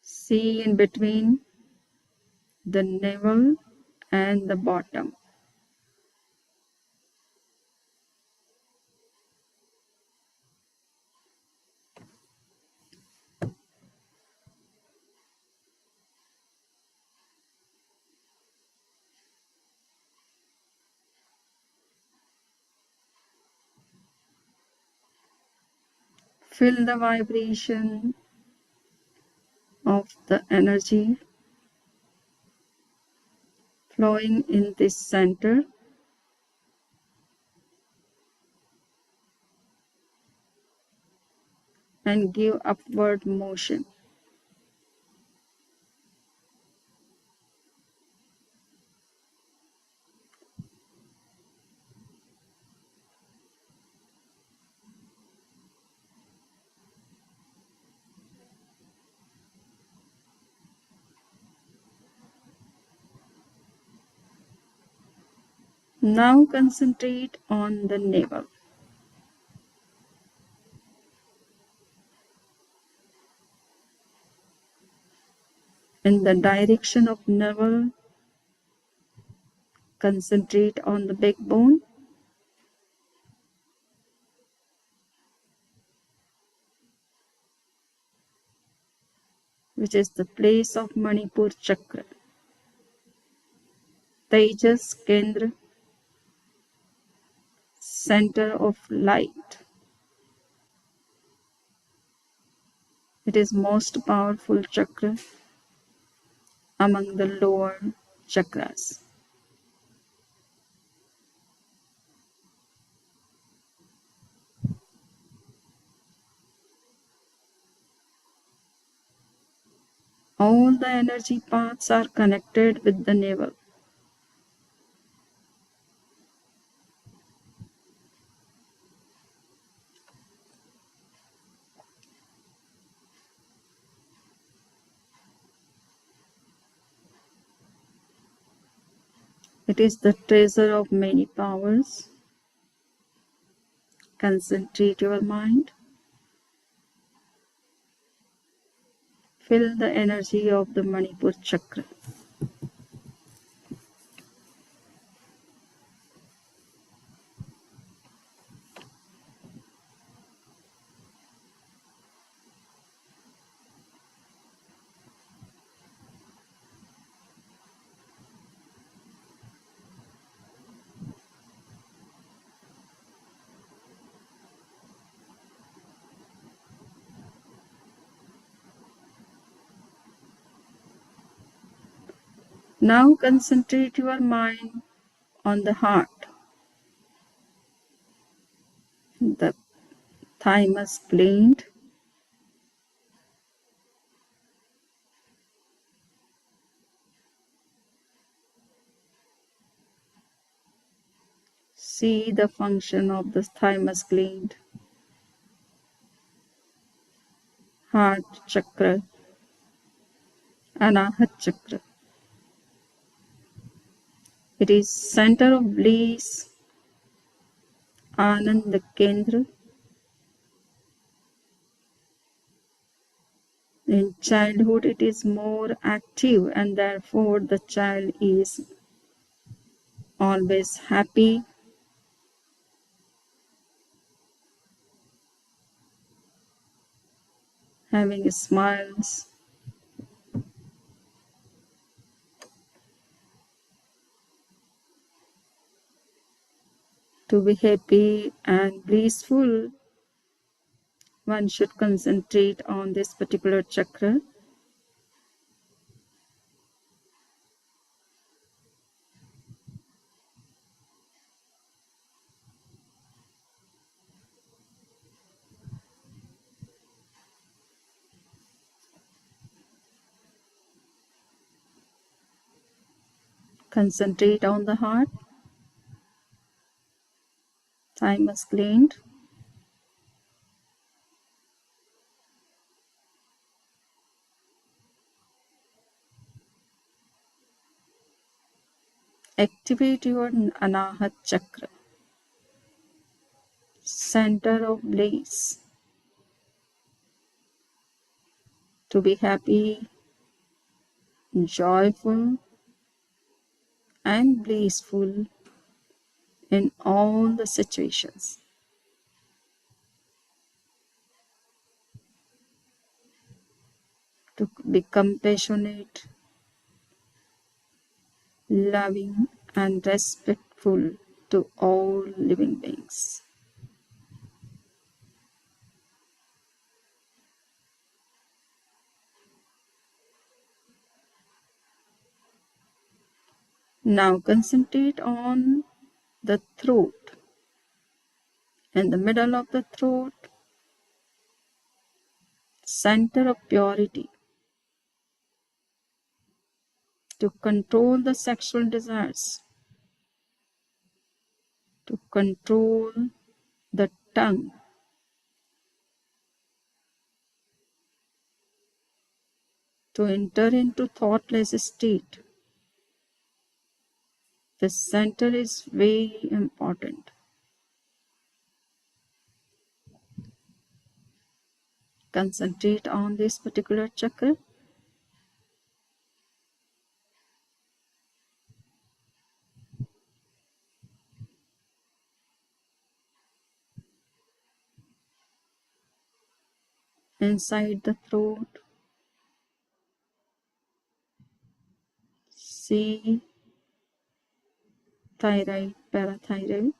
See in between the navel and the bottom. Feel the vibration of the energy flowing in this center. And give upward motion. Now concentrate on the navel. In the direction of navel, concentrate on the backbone. Which is the place of Manipur Chakra. Tejas Kendra, center of light. It is most powerful chakra among the lower chakras. All the energy paths are connected with the navel. It is the treasure of many powers. Concentrate your mind. Feel the energy of the Manipur chakra. Now concentrate your mind on the heart, the thymus gland, see the function of the thymus gland, heart chakra, Anahat chakra. It is center of bliss, Anand Kendra. In childhood, it is more active, and therefore the child is always happy, having smiles. To be happy and blissful, one should concentrate on this particular chakra. Concentrate on the heart, thymus gland, activate your Anahat chakra, center of bliss. To be happy, joyful, and blissful in all the situations. To be compassionate, loving, and respectful to all living beings. Now concentrate on the throat. In the middle of the throat, center of purity. To control the sexual desires. To control the tongue. To enter into thoughtless state. The center is very important. Concentrate on this particular chakra. inside the throat. C, thyroid, parathyroid.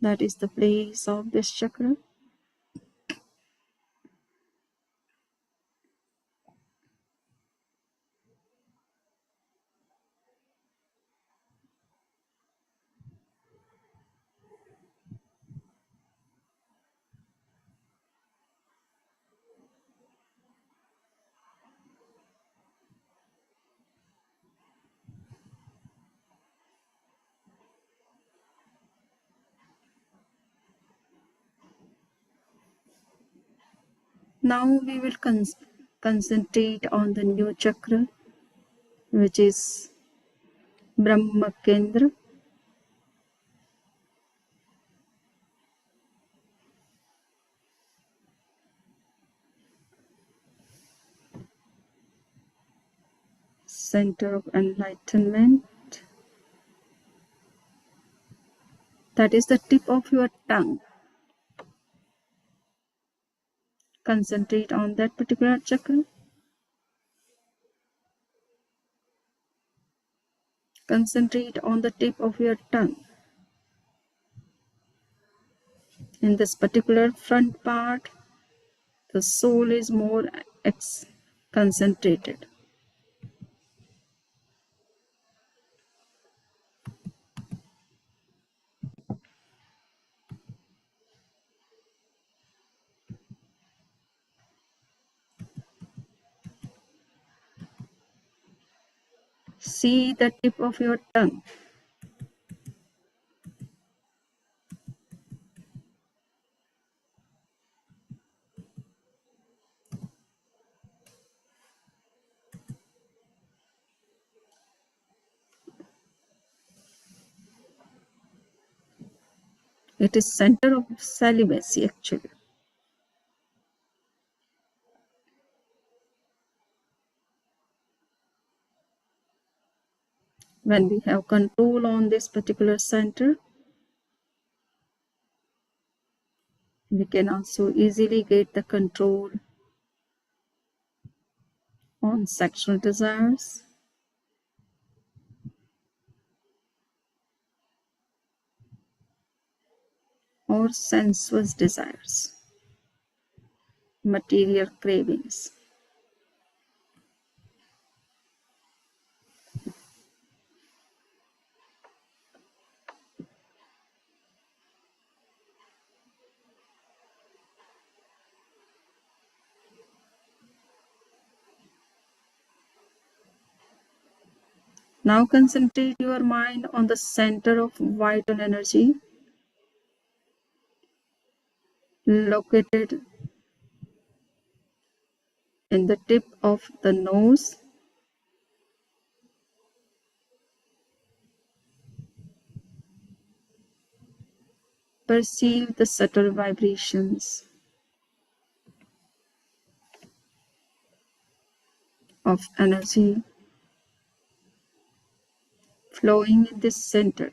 That is the place of this chakra. Now we will concentrate on the new chakra, which is Brahma Kendra. Center of enlightenment. That is the tip of your tongue. Concentrate on that particular chakra. Concentrate on the tip of your tongue. In this particular front part, the soul is more concentrated. See the tip of your tongue. It is center of celibacy actually. When we have control on this particular center, we can also easily get the control on sexual desires, or sensuous desires, material cravings. Now concentrate your mind on the center of vital energy located in the tip of the nose. Perceive the subtle vibrations of energy flowing in this center.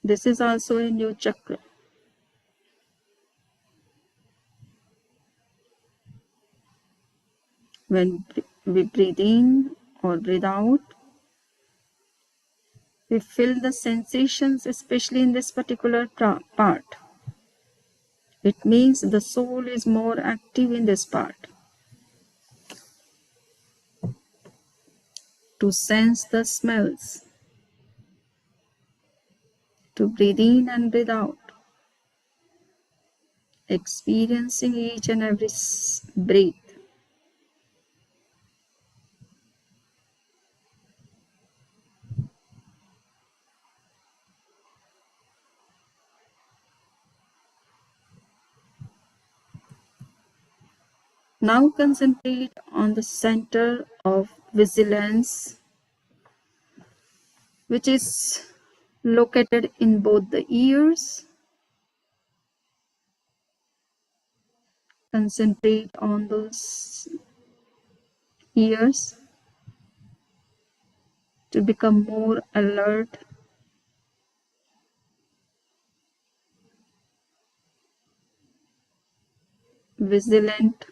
This is also a new chakra. When we breathe in or breathe out, we feel the sensations, especially in this particular part. It means the soul is more active in this part to sense the smells, to breathe in and breathe out, experiencing each and every breath. Now concentrate on the center of vigilance, which is located in both the ears. Concentrate on those ears. to become more alert, vigilant,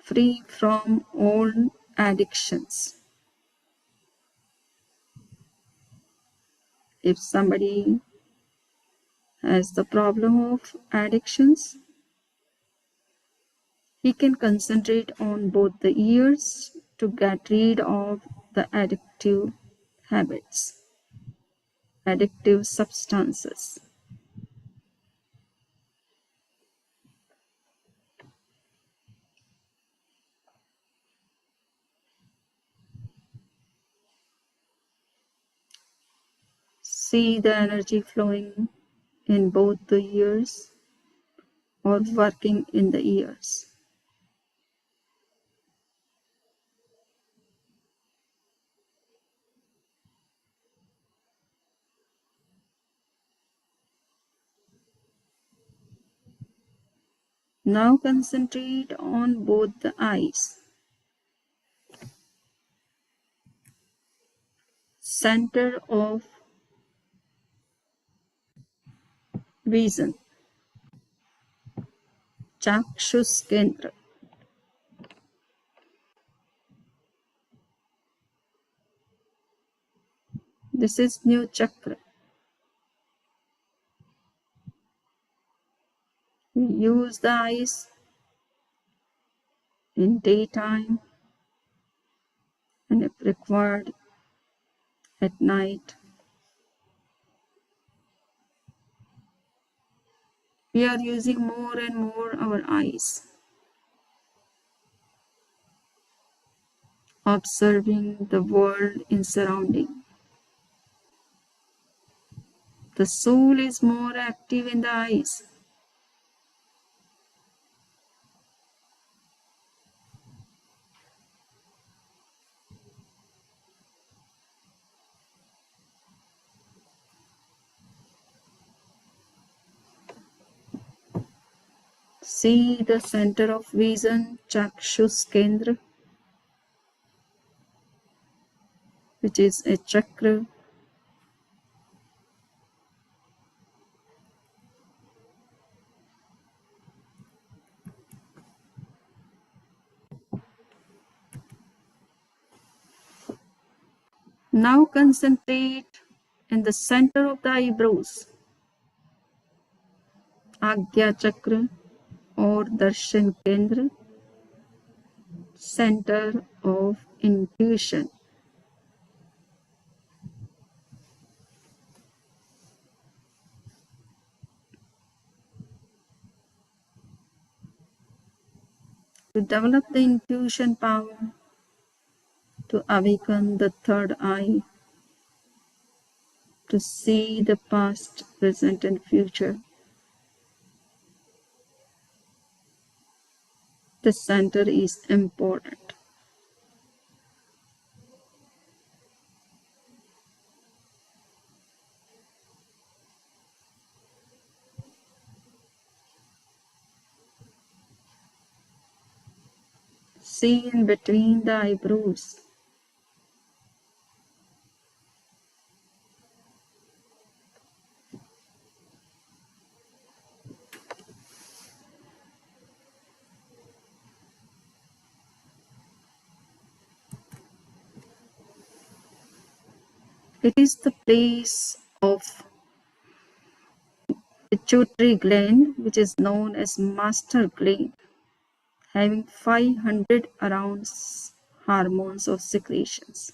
free from all addictions. If somebody has the problem of addictions, he can concentrate on both the ears to get rid of the addictive habits, addictive substances. See the energy flowing in both the ears or working in the ears. Now concentrate on both the eyes. Center of vision, Chakshus Kendra. This is new chakra. We use the eyes in daytime and if required at night. We are using more and more our eyes, observing the world in surrounding. The soul is more active in the eyes. See the center of vision, Chakshus Kendra, which is a chakra. Now concentrate in the center of the eyebrows, Agya Chakra or Darshan Kendra, center of intuition. To develop the intuition power, to awaken the third eye, to see the past, present, and future. The center is important. See in between the eyebrows. It is the place of pituitary gland, which is known as master gland, having 500 around hormones of secretions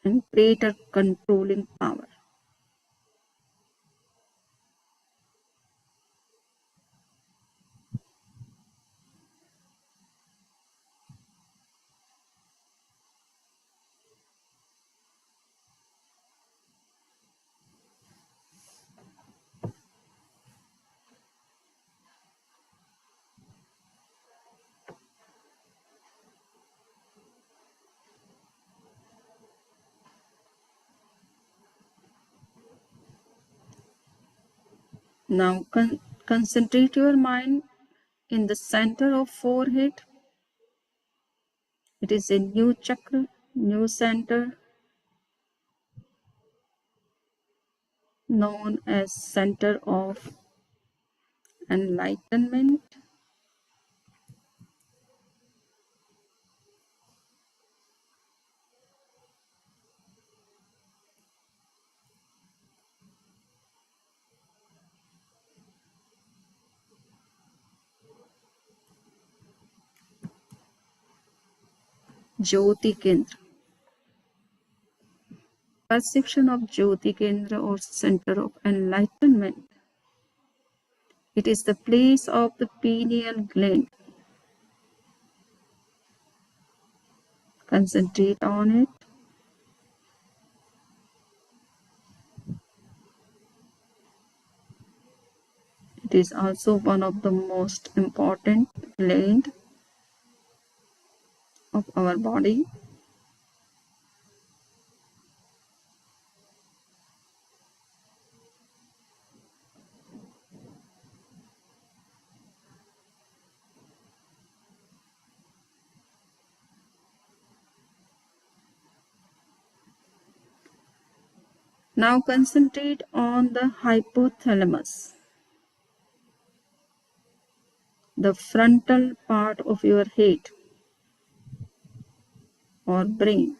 and greater controlling power. Now concentrate your mind in the center of forehead. It is a new chakra, new center, known as center of enlightenment. Jyoti Kendra. Perception of Jyoti Kendra or center of enlightenment. It is the place of the pineal gland. Concentrate on it. It is also one of the most important gland of our body. Now concentrate on the hypothalamus, the frontal part of your head or brain,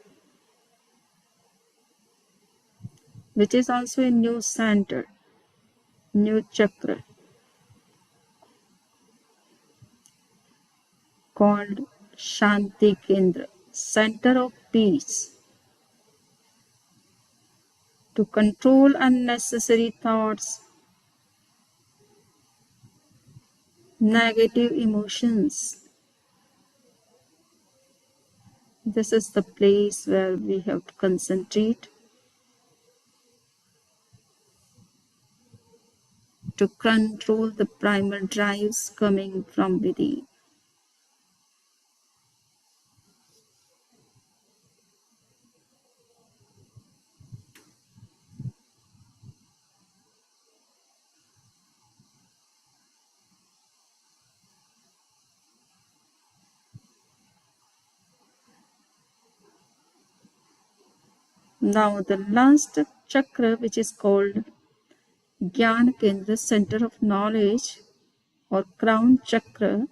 which is also a new center, new chakra called Shanti Kendra, center of peace. To control unnecessary thoughts, negative emotions. This is the place where we have to concentrate to control the primal drives coming from within. Now the last chakra, which is called Gyan Kendra, center of knowledge or crown chakra,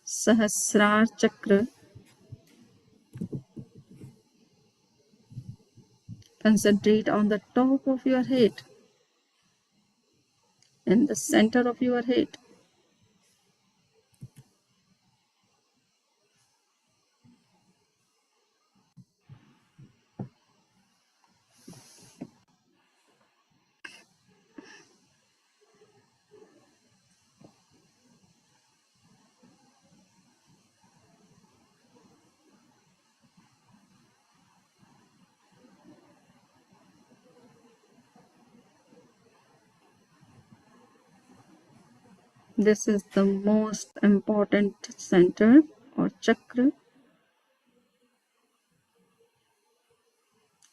Sahasrar chakra. Concentrate on the top of your head, in the center of your head. This is the most important center or chakra.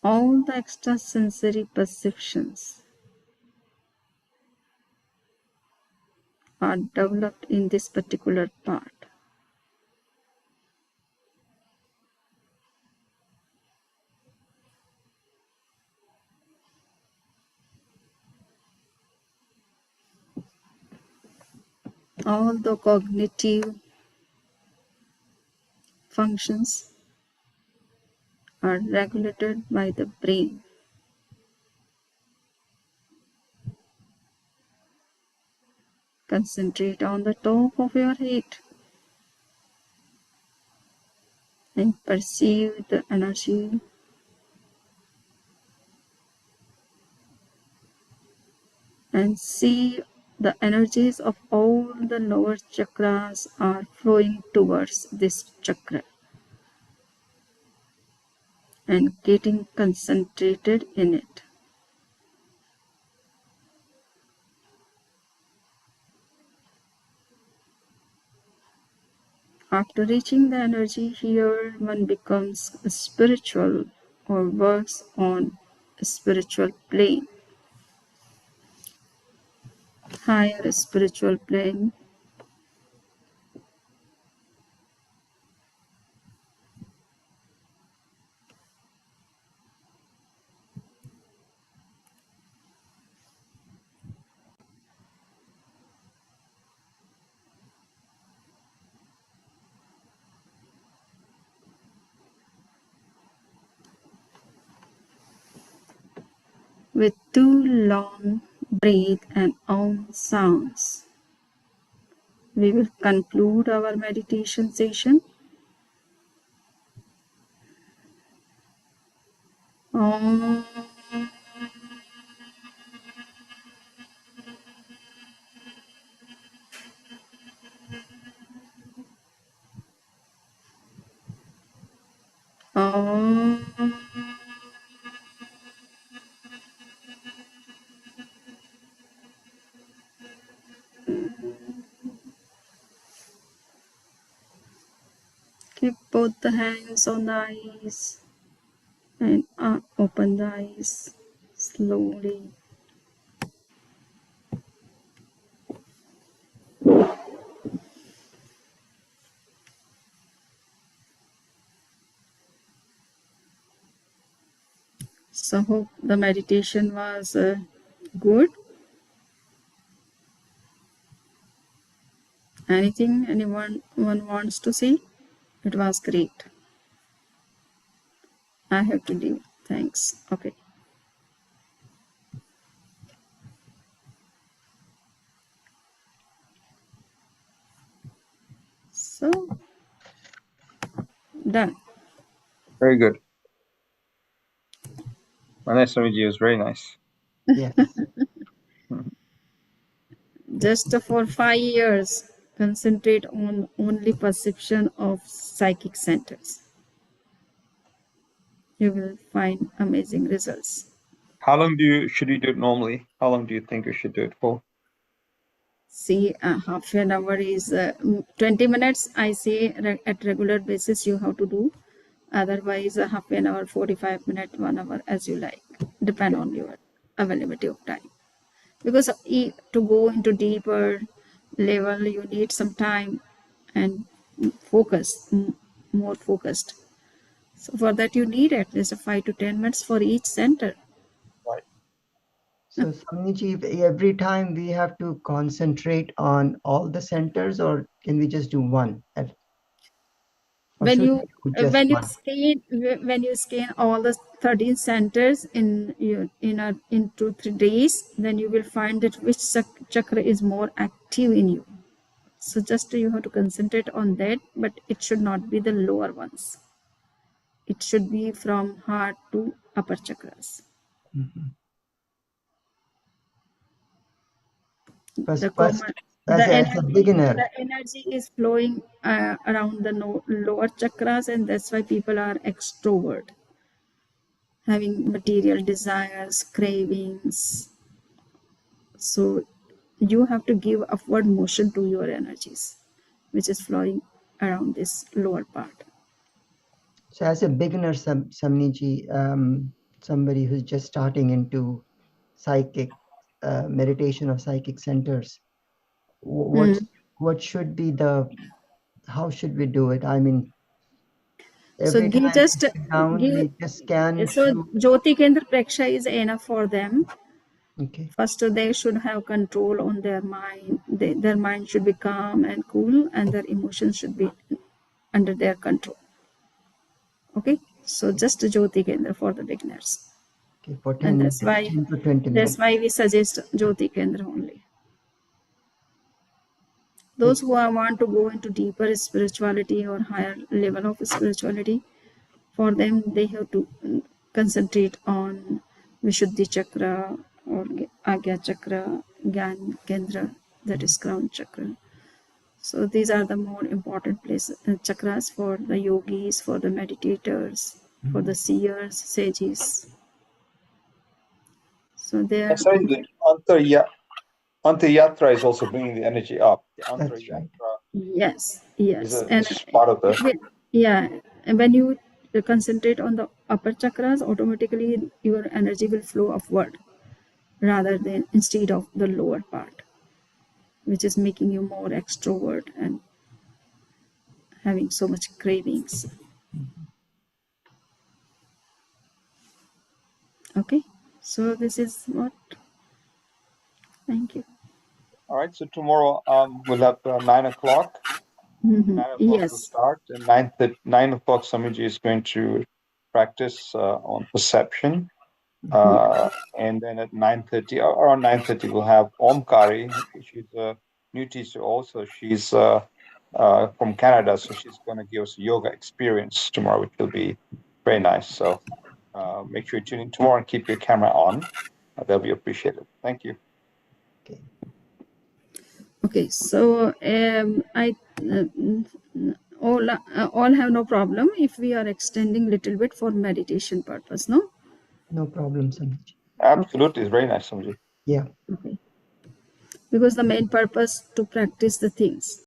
All the extrasensory perceptions are developed in this particular part. All the cognitive functions are regulated by the brain. Concentrate on the top of your head and perceive the energy and see the energies of all the lower chakras are flowing towards this chakra and getting concentrated in it. After reaching the energy here, one becomes spiritual or works on a spiritual plane. higher spiritual plane. With 2 long breath and Om sounds, we will conclude our meditation session. Om. Om. Keep both the hands on the eyes and open the eyes slowly. So hope the meditation was good. Anything anyone wants to say? It was great. I have to leave. Thanks. Okay. So done. Very good. Mahesh Swamiji was very nice. Yes. Just for 5 years, concentrate on only perception of psychic centers. You will find amazing results. How long should you do it normally? How long do you think you should do it for? See, half an hour is 20 minutes. I say at regular basis you have to do. Otherwise, half an hour, 45 minutes, 1 hour, as you like. Depend on your availability of time. Because to go into deeper level, you need some time and focus, more focused. So for that, you need at least 5 to 10 minutes for each center. Right. So Swamiji, every time we have to concentrate on all the centers, or can we just do one? Or When should you we do just when you scan all the 13 centers in 2-3 days, then you will find that which chakra is more active in you. So just you have to concentrate on that, but it should not be the lower ones. It should be from heart to upper chakras. Mhm. As a beginner. The energy is flowing around the lower chakras, and that's why people are extrovert, having material desires, cravings. So you have to give upward motion to your energies, which is flowing around this lower part. So as a beginner, Samniji, somebody who's just starting into psychic meditation of psychic centers, what should be how should we do it? I mean, every time we sit down, we just scan. So Jyoti Kendra Preksha is enough for them. Okay. First, they should have control on their mind. Their mind should be calm and cool, and their emotions should be under their control. Okay, so just Jyoti Kendra for the beginners. Okay, for 10 and that's why 10 to 20 minutes. That's why we suggest Jyoti Kendra only. Those who want to go into deeper spirituality or higher level of spirituality, for them they have to concentrate on Vishuddhi Chakra or Agya Chakra, Gyan Kendra, that is crown chakra. So these are the more important chakras for the yogis, for the meditators, for the seers, sages. So they are. Sorry, the Antayatra is also bringing the energy up. The Antayatra. Yes. Is part of the. Yeah, and when you concentrate on the upper chakras, automatically your energy will flow upward rather than instead of the lower part. which is making you more extrovert and having so much cravings. Okay, so this is what. Thank you. All right, so tomorrow we'll have 9 o'clock. 9 o'clock will Yes. start, and 9 o'clock Samiji is going to practice on perception. And then at 9:30, around 9:30, we'll have Omkari. She's a new teacher also. She's from Canada, so she's going to give us a yoga experience tomorrow, which will be very nice. So make sure you tune in tomorrow and keep your camera on. That'll be appreciated. Thank you. Okay, so I all have no problem if we are extending little bit for meditation purpose, no? No problem, Samiji. Absolutely, it's very nice, Samiji. Yeah. Okay. Because the main purpose to practice the things.